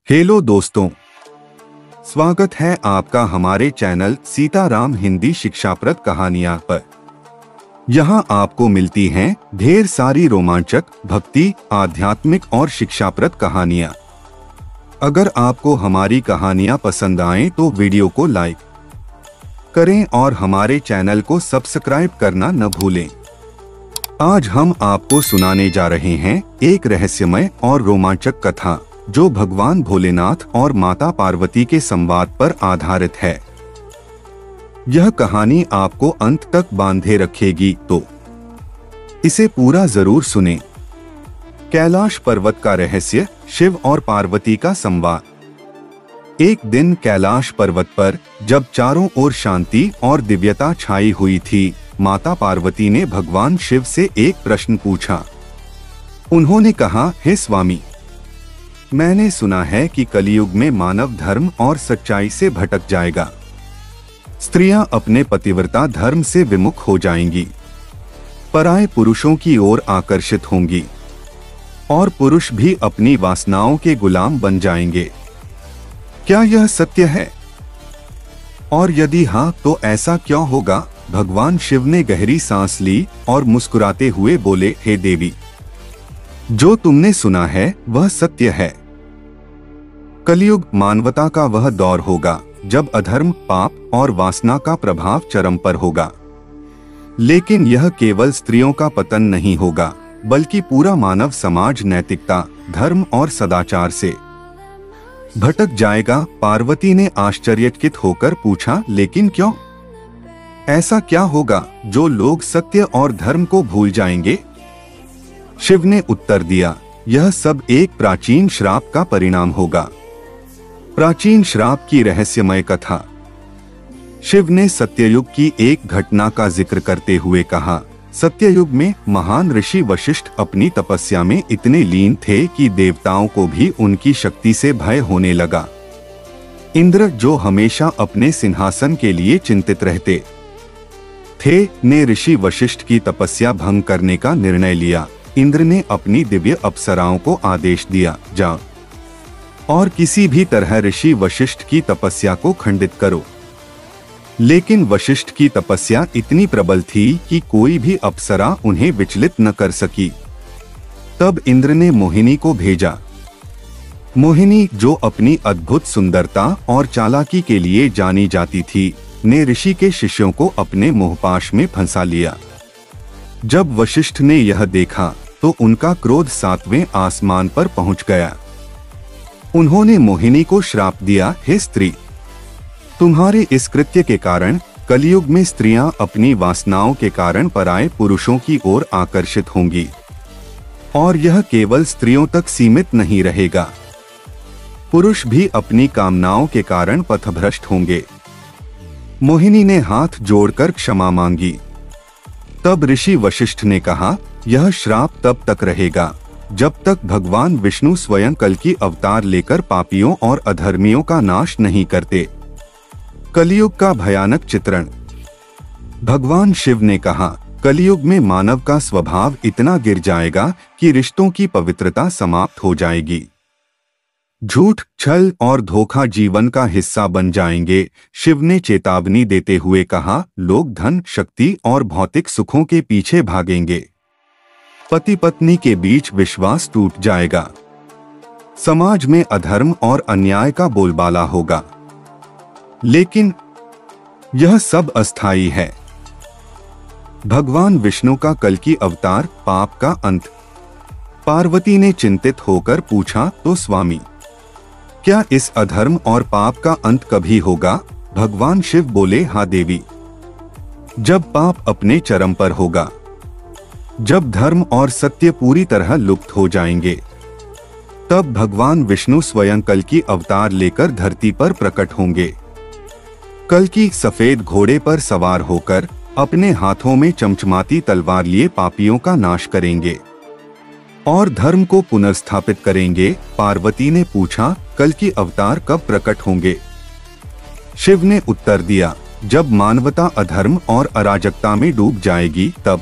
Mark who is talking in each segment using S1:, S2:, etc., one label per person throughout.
S1: Hello दोस्तों, स्वागत है आपका हमारे चैनल सीताराम हिंदी शिक्षाप्रद कहानियां पर। यहां आपको मिलती हैं ढेर सारी रोमांचक, भक्ति, आध्यात्मिक और शिक्षाप्रद कहानियां। अगर आपको हमारी कहानियां पसंद आएं तो वीडियो को लाइक करें और हमारे चैनल को सब्सक्राइब करना न भूलें। आज हम आपको सुनाने जा रहे हैं एक रहस्यमय और रोमांचक कथा जो भगवान भोलेनाथ और माता पार्वती के संवाद पर आधारित है। यह कहानी आपको अंत तक बांधे रखेगी, तो इसे पूरा जरूर सुनें। कैलाश पर्वत का रहस्य, शिव और पार्वती का संवाद। एक दिन कैलाश पर्वत पर जब चारों ओर शांति और दिव्यता छाई हुई थी, माता पार्वती ने भगवान शिव से एक प्रश्न पूछा। उन्होंने कहा, हे स्वामी, मैंने सुना है कि कलयुग में मानव धर्म और सच्चाई से भटक जाएगा। स्त्रियां अपने पतिव्रता धर्म से विमुख हो जाएंगी, पराये पुरुषों की ओर आकर्षित होंगी और पुरुष भी अपनी वासनाओं के गुलाम बन जाएंगे। क्या यह सत्य है? और यदि हाँ, तो ऐसा क्यों होगा? भगवान शिव ने गहरी सांस ली और मुस्कुराते हुए बोले, हे देवी, जो तुमने सुना है वह सत्य है। कलयुग मानवता का वह दौर होगा जब अधर्म, पाप और वासना का प्रभाव चरम पर होगा। लेकिन यह केवल स्त्रियों का पतन नहीं होगा, बल्कि पूरा मानव समाज नैतिकता, धर्म और सदाचार से भटक जाएगा। पार्वती ने आश्चर्यचकित होकर पूछा, लेकिन क्यों? ऐसा क्या होगा जो लोग सत्य और धर्म को भूल जाएंगे? शिव ने उत्तर दिया, यह सब एक प्राचीन श्राप का परिणाम होगा। प्राचीन श्राप की रहस्यमय कथा। शिव ने सत्ययुग की एक घटना का जिक्र करते हुए कहा, सत्ययुग में महान ऋषि वशिष्ठ अपनी तपस्या में इतने लीन थे कि देवताओं को भी उनकी शक्ति से भय होने लगा। इंद्र, जो हमेशा अपने सिंहासन के लिए चिंतित रहते थे, ने ऋषि वशिष्ठ की तपस्या भंग करने का निर्णय लिया। इंद्र ने अपनी दिव्य अप्सराओं को आदेश दिया, जाओ और किसी भी तरह ऋषि वशिष्ठ की तपस्या को खंडित करो। लेकिन वशिष्ठ की तपस्या इतनी प्रबल थी कि कोई भी अप्सरा उन्हें विचलित न कर सकी। तब इंद्र ने मोहिनी को भेजा। मोहिनी, जो अपनी अद्भुत सुंदरता और चालाकी के लिए जानी जाती थी, ने ऋषि के शिष्यों को अपने मोहपाश में फंसा लिया। जब वशिष्ठ ने यह देखा तो उनका क्रोध 7वें आसमान पर पहुंच गया। उन्होंने मोहिनी को श्राप दिया, हे स्त्री, तुम्हारे इस कृत्य के कारण कलयुग में स्त्रियां अपनी वासनाओं के कारण पराये पुरुषों की ओर आकर्षित होंगी और यह केवल स्त्रियों तक सीमित नहीं रहेगा। पुरुष भी अपनी कामनाओं के कारण पथभ्रष्ट होंगे। मोहिनी ने हाथ जोड़कर क्षमा मांगी। तब ऋषि वशिष्ठ ने कहा, यह श्राप तब तक रहेगा जब तक भगवान विष्णु स्वयं कल्कि अवतार लेकर पापियों और अधर्मियों का नाश नहीं करते। कलयुग का भयानक चित्रण। भगवान शिव ने कहा, कलयुग में मानव का स्वभाव इतना गिर जाएगा कि रिश्तों की पवित्रता समाप्त हो जाएगी। झूठ, छल और धोखा जीवन का हिस्सा बन जाएंगे। शिव ने चेतावनी देते हुए कहा, लोग धन, शक्ति और भौतिक सुखों के पीछे भागेंगे। पति पत्नी के बीच विश्वास टूट जाएगा। समाज में अधर्म और अन्याय का बोलबाला होगा। लेकिन यह सब अस्थायी है। भगवान विष्णु का कल्कि अवतार, पाप का अंत। पार्वती ने चिंतित होकर पूछा, तो स्वामी, क्या इस अधर्म और पाप का अंत कभी होगा? भगवान शिव बोले, हाँ देवी, जब पाप अपने चरम पर होगा, जब धर्म और सत्य पूरी तरह लुप्त हो जाएंगे, तब भगवान विष्णु स्वयं कल्कि अवतार लेकर धरती पर प्रकट होंगे। कल्कि सफेद घोड़े पर सवार होकर अपने हाथों में चमचमाती तलवार लिए पापियों का नाश करेंगे और धर्म को पुनर्स्थापित करेंगे। पार्वती ने पूछा, कल्कि अवतार कब प्रकट होंगे? शिव ने उत्तर दिया, जब मानवता अधर्म और अराजकता में डूब जाएगी, तब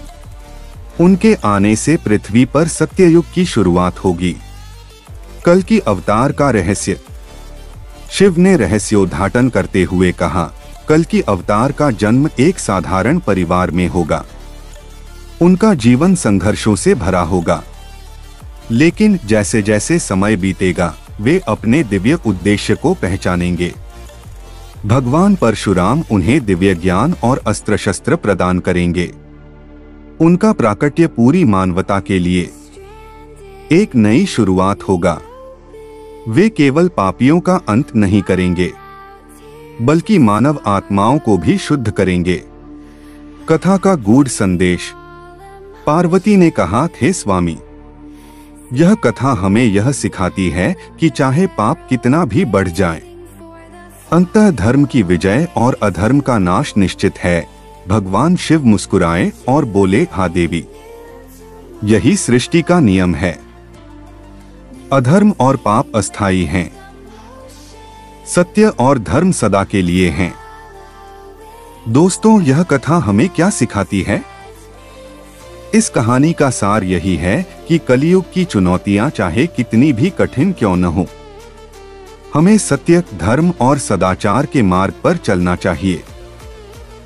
S1: उनके आने से पृथ्वी पर सत्ययुग की शुरुआत होगी। कल्कि अवतार का रहस्य। शिव ने रहस्योद्घाटन करते हुए कहा, कल्कि अवतार का जन्म एक साधारण परिवार में होगा। उनका जीवन संघर्षों से भरा होगा, लेकिन जैसे जैसे समय बीतेगा वे अपने दिव्य उद्देश्य को पहचानेंगे। भगवान परशुराम उन्हें दिव्य ज्ञान और अस्त्र शस्त्र प्रदान करेंगे। उनका प्राकट्य पूरी मानवता के लिए एक नई शुरुआत होगा। वे केवल पापियों का अंत नहीं करेंगे, बल्कि मानव आत्माओं को भी शुद्ध करेंगे। कथा का गूढ़ संदेश। पार्वती ने कहा, हे स्वामी, यह कथा हमें यह सिखाती है कि चाहे पाप कितना भी बढ़ जाए, अंततः धर्म की विजय और अधर्म का नाश निश्चित है। भगवान शिव मुस्कुराए और बोले, हाँ देवी, यही सृष्टि का नियम है। अधर्म और पाप अस्थायी हैं, सत्य और धर्म सदा के लिए हैं। दोस्तों, यह कथा हमें क्या सिखाती है? इस कहानी का सार यही है कि कलयुग की चुनौतियां चाहे कितनी भी कठिन क्यों न हो, हमें सत्य, धर्म और सदाचार के मार्ग पर चलना चाहिए।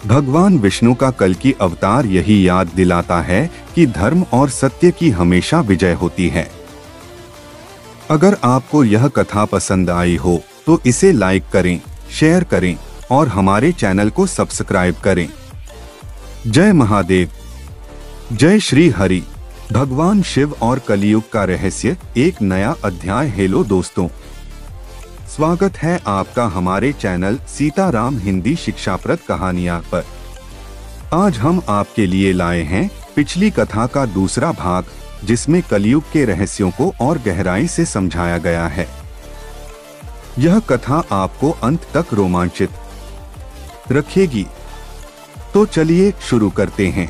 S1: भगवान विष्णु का कल्कि अवतार यही याद दिलाता है कि धर्म और सत्य की हमेशा विजय होती है। अगर आपको यह कथा पसंद आई हो तो इसे लाइक करें, शेयर करें और हमारे चैनल को सब्सक्राइब करें। जय महादेव, जय श्री हरि। भगवान शिव और कलयुग का रहस्य, एक नया अध्याय। हेलो दोस्तों, स्वागत है आपका हमारे चैनल सीताराम हिंदी शिक्षाप्रद कहानियां पर। आज हम आपके लिए लाए हैं पिछली कथा का दूसरा भाग, जिसमें कलयुग के रहस्यों को और गहराई से समझाया गया है। यह कथा आपको अंत तक रोमांचित रखेगी। तो चलिए शुरू करते हैं।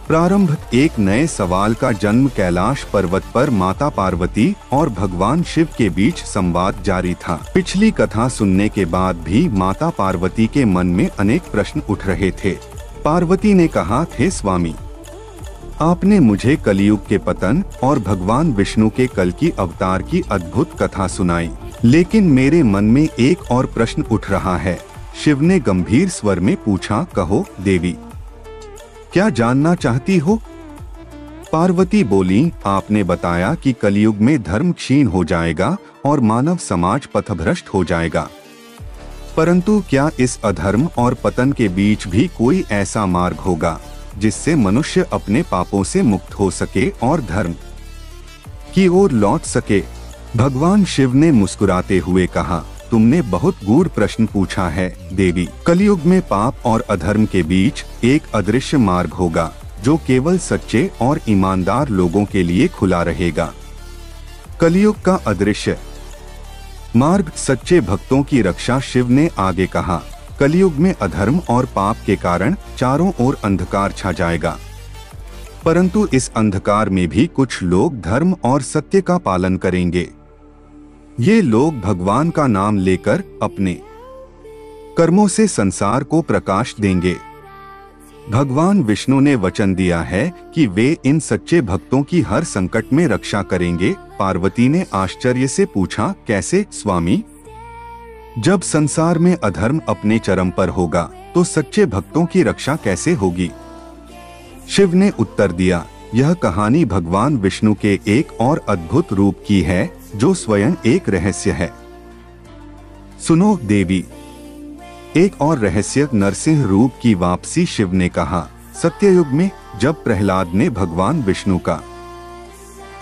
S1: प्रारंभ। एक नए सवाल का जन्म। कैलाश पर्वत पर माता पार्वती और भगवान शिव के बीच संवाद जारी था। पिछली कथा सुनने के बाद भी माता पार्वती के मन में अनेक प्रश्न उठ रहे थे। पार्वती ने कहा, हे स्वामी, आपने मुझे कलयुग के पतन और भगवान विष्णु के कल्कि अवतार की अद्भुत कथा सुनाई, लेकिन मेरे मन में एक और प्रश्न उठ रहा है। शिव ने गंभीर स्वर में पूछा, कहो देवी, क्या जानना चाहती हो? पार्वती बोली, आपने बताया कि कलयुग में धर्म क्षीण हो जाएगा और मानव समाज पथभ्रष्ट हो जाएगा, परंतु क्या इस अधर्म और पतन के बीच भी कोई ऐसा मार्ग होगा जिससे मनुष्य अपने पापों से मुक्त हो सके और धर्म की ओर लौट सके? भगवान शिव ने मुस्कुराते हुए कहा, तुमने बहुत गूढ़ प्रश्न पूछा है देवी। कलयुग में पाप और अधर्म के बीच एक अदृश्य मार्ग होगा जो केवल सच्चे और ईमानदार लोगों के लिए खुला रहेगा। कलयुग का अदृश्य मार्ग, सच्चे भक्तों की रक्षा। शिव ने आगे कहा, कलयुग में अधर्म और पाप के कारण चारों ओर अंधकार छा जाएगा, परंतु इस अंधकार में भी कुछ लोग धर्म और सत्य का पालन करेंगे। ये लोग भगवान का नाम लेकर अपने कर्मों से संसार को प्रकाश देंगे। भगवान विष्णु ने वचन दिया है कि वे इन सच्चे भक्तों की हर संकट में रक्षा करेंगे। पार्वती ने आश्चर्य से पूछा, कैसे स्वामी? जब संसार में अधर्म अपने चरम पर होगा तो सच्चे भक्तों की रक्षा कैसे होगी? शिव ने उत्तर दिया, यह कहानी भगवान विष्णु के एक और अद्भुत रूप की है जो स्वयं एक रहस्य है। सुनो देवी, एक और रहस्य, नरसिंह रूप की वापसी। शिव ने कहा, सत्ययुग में जब प्रहलाद ने भगवान विष्णु का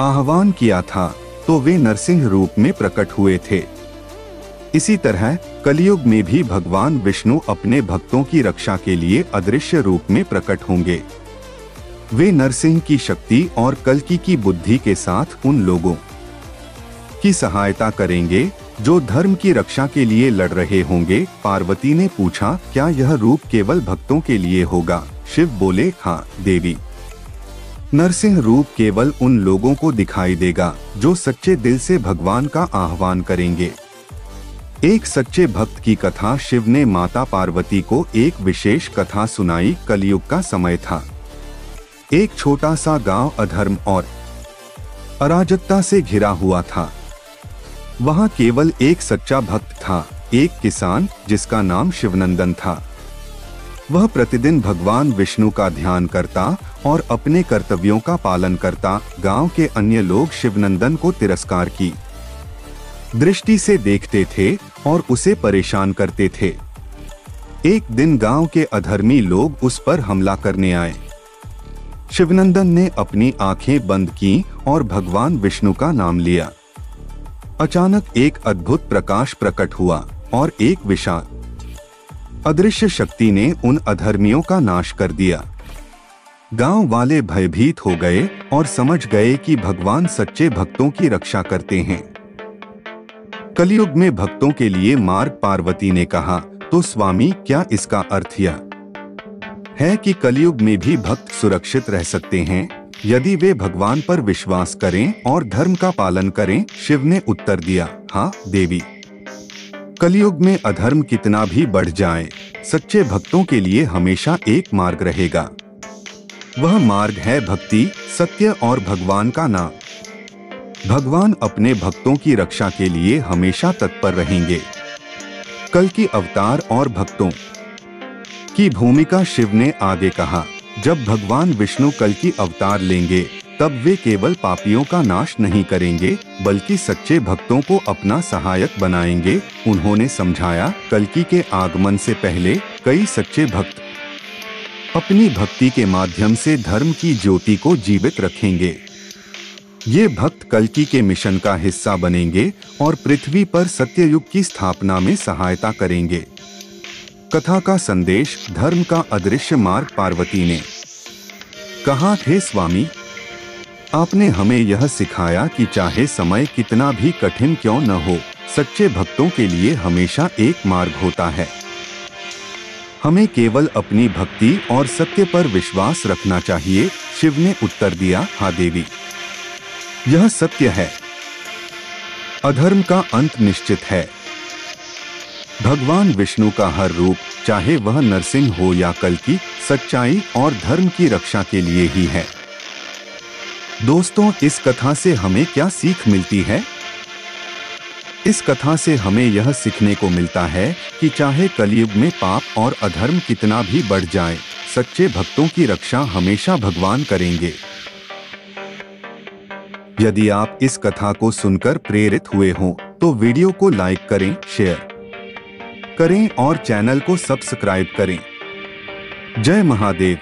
S1: आह्वान किया था तो वे नरसिंह रूप में प्रकट हुए थे। इसी तरह कलयुग में भी भगवान विष्णु अपने भक्तों की रक्षा के लिए अदृश्य रूप में प्रकट होंगे। वे नरसिंह की शक्ति और कल्कि की बुद्धि के साथ उन लोगों की सहायता करेंगे जो धर्म की रक्षा के लिए लड़ रहे होंगे। पार्वती ने पूछा, क्या यह रूप केवल भक्तों के लिए होगा? शिव बोले, हाँ देवी, नरसिंह रूप केवल उन लोगों को दिखाई देगा जो सच्चे दिल से भगवान का आह्वान करेंगे। एक सच्चे भक्त की कथा। शिव ने माता पार्वती को एक विशेष कथा सुनाई। कलयुग का समय था। एक छोटा सा गांव अधर्म और अराजकता से घिरा हुआ था। वहाँ केवल एक सच्चा भक्त था, एक किसान जिसका नाम शिवनंदन था। वह प्रतिदिन भगवान विष्णु का ध्यान करता और अपने कर्तव्यों का पालन करता। गांव के अन्य लोग शिवनंदन को तिरस्कार की दृष्टि से देखते थे और उसे परेशान करते थे। एक दिन गांव के अधर्मी लोग उस पर हमला करने आए। शिवनंदन ने अपनी आंखें बंद की और भगवान विष्णु का नाम लिया। अचानक एक अद्भुत प्रकाश प्रकट हुआ और एक विशाल अदृश्य शक्ति ने उन अधर्मियों का नाश कर दिया। गांव वाले भयभीत हो गए और समझ गए कि भगवान सच्चे भक्तों की रक्षा करते हैं। कलयुग में भक्तों के लिए मार्ग। पार्वती ने कहा, तो स्वामी, क्या इसका अर्थ यह है कि कलयुग में भी भक्त सुरक्षित रह सकते हैं यदि वे भगवान पर विश्वास करें और धर्म का पालन करें? शिव ने उत्तर दिया, हाँ देवी, कलयुग में अधर्म कितना भी बढ़ जाए, सच्चे भक्तों के लिए हमेशा एक मार्ग रहेगा। वह मार्ग है भक्ति, सत्य और भगवान का नाम। भगवान अपने भक्तों की रक्षा के लिए हमेशा तत्पर रहेंगे। कल की अवतार और भक्तों की भूमिका। शिव ने आगे कहा, जब भगवान विष्णु कल की अवतार लेंगे तब वे केवल पापियों का नाश नहीं करेंगे बल्कि सच्चे भक्तों को अपना सहायक बनाएंगे। उन्होंने समझाया, कल्कि के आगमन से पहले कई सच्चे भक्त अपनी भक्ति के माध्यम से धर्म की ज्योति को जीवित रखेंगे। ये भक्त कल्कि के मिशन का हिस्सा बनेंगे और पृथ्वी पर सत्ययुग की स्थापना में सहायता करेंगे। कथा का संदेश, धर्म का अदृश्य मार्ग। पार्वती ने कहा, हे स्वामी, आपने हमें यह सिखाया कि चाहे समय कितना भी कठिन क्यों न हो, सच्चे भक्तों के लिए हमेशा एक मार्ग होता है। हमें केवल अपनी भक्ति और सत्य पर विश्वास रखना चाहिए। शिव ने उत्तर दिया, हाँ देवी, यह सत्य है। अधर्म का अंत निश्चित है। भगवान विष्णु का हर रूप, चाहे वह नरसिंह हो या कल्कि, सच्चाई और धर्म की रक्षा के लिए ही है। दोस्तों, इस कथा से हमें क्या सीख मिलती है? इस कथा से हमें यह सीखने को मिलता है कि चाहे कलयुग में पाप और अधर्म कितना भी बढ़ जाए, सच्चे भक्तों की रक्षा हमेशा भगवान करेंगे। यदि आप इस कथा को सुनकर प्रेरित हुए हों, तो वीडियो को लाइक करें, शेयर करें और चैनल को सब्सक्राइब करें। जय महादेव,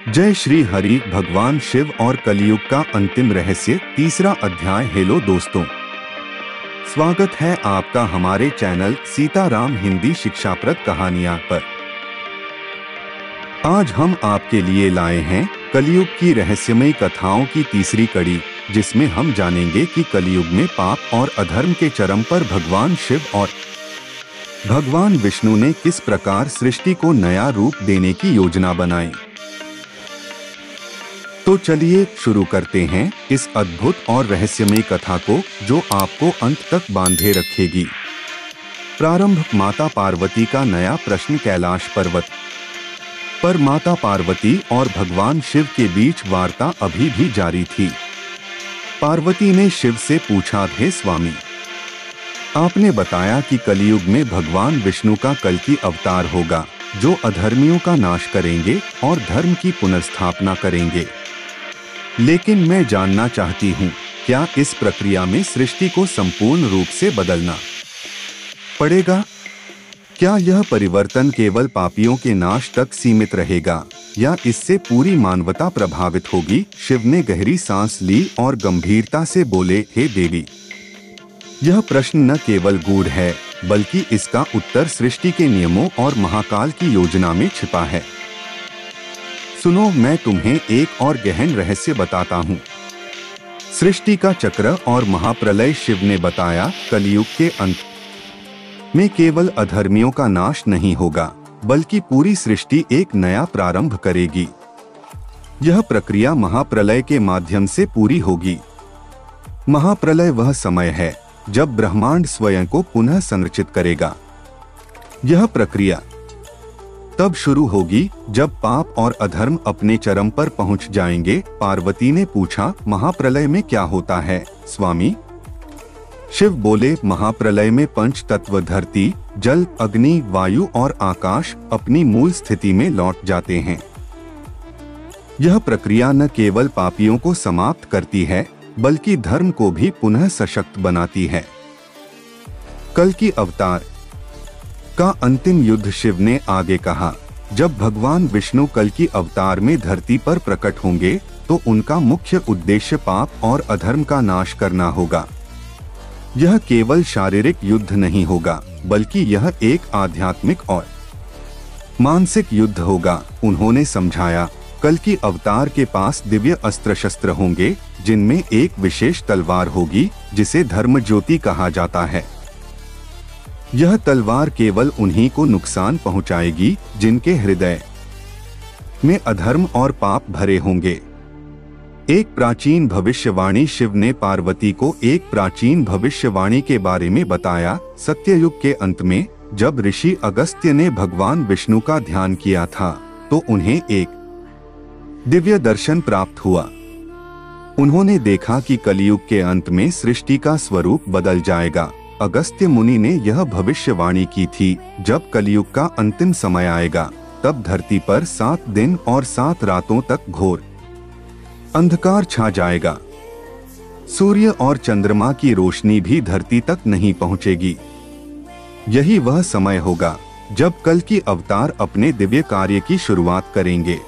S1: जय श्री हरि। भगवान शिव और कलयुग का अंतिम रहस्य, तीसरा अध्याय। हेलो दोस्तों, स्वागत है आपका हमारे चैनल सीताराम हिंदी शिक्षाप्रद कहानियां पर। आज हम आपके लिए लाए हैं कलयुग की रहस्यमयी कथाओं की तीसरी कड़ी, जिसमें हम जानेंगे कि कलयुग में पाप और अधर्म के चरम पर भगवान शिव और भगवान विष्णु ने किस प्रकार सृष्टि को नया रूप देने की योजना बनाई। तो चलिए शुरू करते हैं इस अद्भुत और रहस्यमयी कथा को, जो आपको अंत तक बांधे रखेगी। प्रारंभ। माता पार्वती का नया प्रश्न। कैलाश पर्वत पर माता पार्वती और भगवान शिव के बीच वार्ता अभी भी जारी थी। पार्वती ने शिव से पूछा, हे स्वामी, आपने बताया कि कलयुग में भगवान विष्णु का कल्कि अवतार होगा, जो अधर्मियों का नाश करेंगे और धर्म की पुनर्स्थापना करेंगे। लेकिन मैं जानना चाहती हूँ, क्या इस प्रक्रिया में सृष्टि को संपूर्ण रूप से बदलना पड़ेगा? क्या यह परिवर्तन केवल पापियों के नाश तक सीमित रहेगा या इससे पूरी मानवता प्रभावित होगी? शिव ने गहरी सांस ली और गंभीरता से बोले, हे देवी, यह प्रश्न न केवल गूढ़ है, बल्कि इसका उत्तर सृष्टि के नियमों और महाकाल की योजना में छिपा है। सुनो, मैं तुम्हें एक और गहन रहस्य बताता हूँ। सृष्टि का चक्र और महाप्रलय। शिव ने बताया, कलयुग के अंत में केवल अधर्मियों का नाश नहीं होगा, बल्कि पूरी सृष्टि एक नया प्रारंभ करेगी। यह प्रक्रिया महाप्रलय के माध्यम से पूरी होगी। महाप्रलय वह समय है जब ब्रह्मांड स्वयं को पुनः संरचित करेगा। यह प्रक्रिया तब शुरू होगी जब पाप और अधर्म अपने चरम पर पहुंच जाएंगे। पार्वती ने पूछा, महाप्रलय में क्या होता है स्वामी? शिव बोले, महाप्रलय में पंच तत्व धरती, जल, अग्नि, वायु और आकाश अपनी मूल स्थिति में लौट जाते हैं। यह प्रक्रिया न केवल पापियों को समाप्त करती है, बल्कि धर्म को भी पुनः सशक्त बनाती है। कल की अवतार का अंतिम युद्ध। शिव ने आगे कहा, जब भगवान विष्णु कल की अवतार में धरती पर प्रकट होंगे तो उनका मुख्य उद्देश्य पाप और अधर्म का नाश करना होगा। यह केवल शारीरिक युद्ध नहीं होगा, बल्कि यह एक आध्यात्मिक और मानसिक युद्ध होगा। उन्होंने समझाया, कल की अवतार के पास दिव्य अस्त्र शस्त्र होंगे, जिनमें एक विशेष तलवार होगी जिसे धर्म ज्योति कहा जाता है। यह तलवार केवल उन्हीं को नुकसान पहुंचाएगी जिनके हृदय में अधर्म और पाप भरे होंगे। एक प्राचीन भविष्यवाणी। शिव ने पार्वती को एक प्राचीन भविष्यवाणी के बारे में बताया। सत्ययुग के अंत में जब ऋषि अगस्त्य ने भगवान विष्णु का ध्यान किया था तो उन्हें एक दिव्य दर्शन प्राप्त हुआ। उन्होंने देखा कि कलयुग के अंत में सृष्टि का स्वरूप बदल जाएगा। अगस्त्य मुनि ने यह भविष्यवाणी की थी, जब कलयुग का अंतिम समय आएगा तब धरती पर 7 दिन और 7 रातों तक घोर अंधकार छा जाएगा। सूर्य और चंद्रमा की रोशनी भी धरती तक नहीं पहुंचेगी। यही वह समय होगा जब कल की अवतार अपने दिव्य कार्य की शुरुआत करेंगे।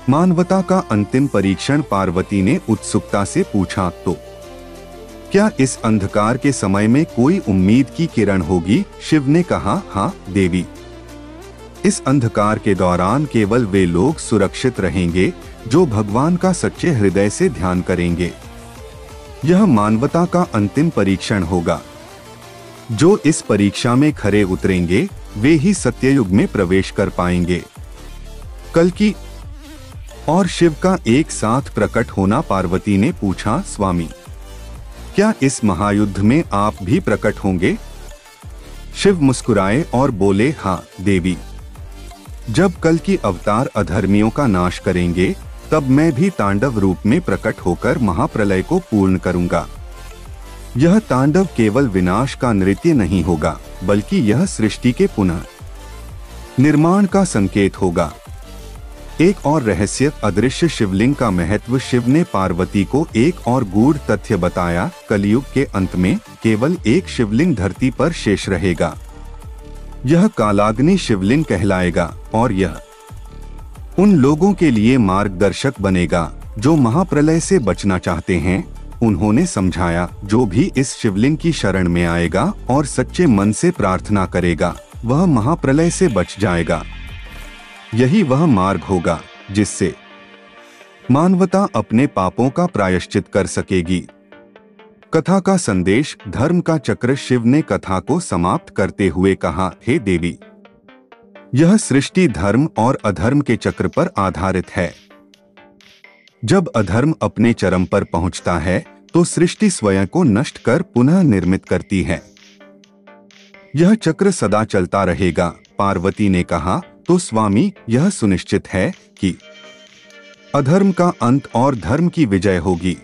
S1: मानवता का अंतिम परीक्षण। पार्वती ने उत्सुकता से पूछा, तो क्या इस अंधकार के समय में कोई उम्मीद की किरण होगी? शिव ने कहा, हाँ देवी, इस अंधकार के दौरान केवल वे लोग सुरक्षित रहेंगे जो भगवान का सच्चे हृदय से ध्यान करेंगे। यह मानवता का अंतिम परीक्षण होगा। जो इस परीक्षा में खरे उतरेंगे वे ही सत्ययुग में प्रवेश कर पाएंगे। कल की और शिव का एक साथ प्रकट होना। पार्वती ने पूछा, स्वामी, क्या इस महायुद्ध में आप भी प्रकट होंगे? शिव मुस्कुराए और बोले, हाँ देवी, जब कल की अवतार अधर्मियों का नाश करेंगे तब मैं भी तांडव रूप में प्रकट होकर महाप्रलय को पूर्ण करूंगा। यह तांडव केवल विनाश का नृत्य नहीं होगा, बल्कि यह सृष्टि के पुनः निर्माण का संकेत होगा। एक और रहस्य, अदृश्य शिवलिंग का महत्व। शिव ने पार्वती को एक और गूढ़ तथ्य बताया। कलयुग के अंत में केवल एक शिवलिंग धरती पर शेष रहेगा। यह कालाग्नि शिवलिंग कहलाएगा और यह उन लोगों के लिए मार्गदर्शक बनेगा जो महाप्रलय से बचना चाहते हैं। उन्होंने समझाया, जो भी इस शिवलिंग की शरण में आएगा और सच्चे मन से प्रार्थना करेगा, वह महाप्रलय से बच जाएगा। यही वह मार्ग होगा जिससे मानवता अपने पापों का प्रायश्चित कर सकेगी। कथा का संदेश, धर्म का चक्र। शिव ने कथा को समाप्त करते हुए कहा, हे देवी, यह सृष्टि धर्म और अधर्म के चक्र पर आधारित है। जब अधर्म अपने चरम पर पहुंचता है तो सृष्टि स्वयं को नष्ट कर पुनः निर्मित करती है। यह चक्र सदा चलता रहेगा। पार्वती ने कहा, तो स्वामी, यह सुनिश्चित है कि अधर्म का अंत और धर्म की विजय होगी।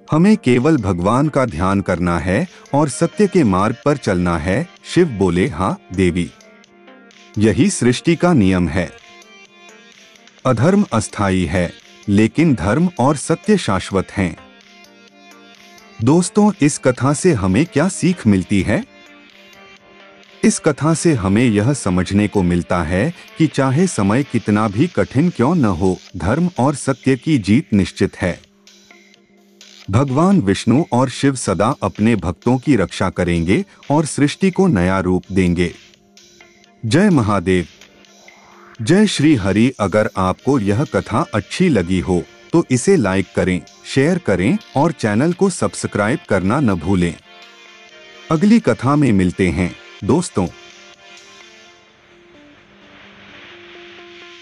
S1: हमें केवल भगवान का ध्यान करना है और सत्य के मार्ग पर चलना है। शिव बोले, हाँ देवी, यही सृष्टि का नियम है। अधर्म अस्थायी है, लेकिन धर्म और सत्य शाश्वत हैं। दोस्तों, इस कथा से हमें क्या सीख मिलती है? इस कथा से हमें यह समझने को मिलता है कि चाहे समय कितना भी कठिन क्यों न हो, धर्म और सत्य की जीत निश्चित है। भगवान विष्णु और शिव सदा अपने भक्तों की रक्षा करेंगे और सृष्टि को नया रूप देंगे। जय महादेव, जय श्री हरि। अगर आपको यह कथा अच्छी लगी हो तो इसे लाइक करें, शेयर करें और चैनल को सब्सक्राइब करना न भूलें। अगली कथा में मिलते हैं दोस्तों।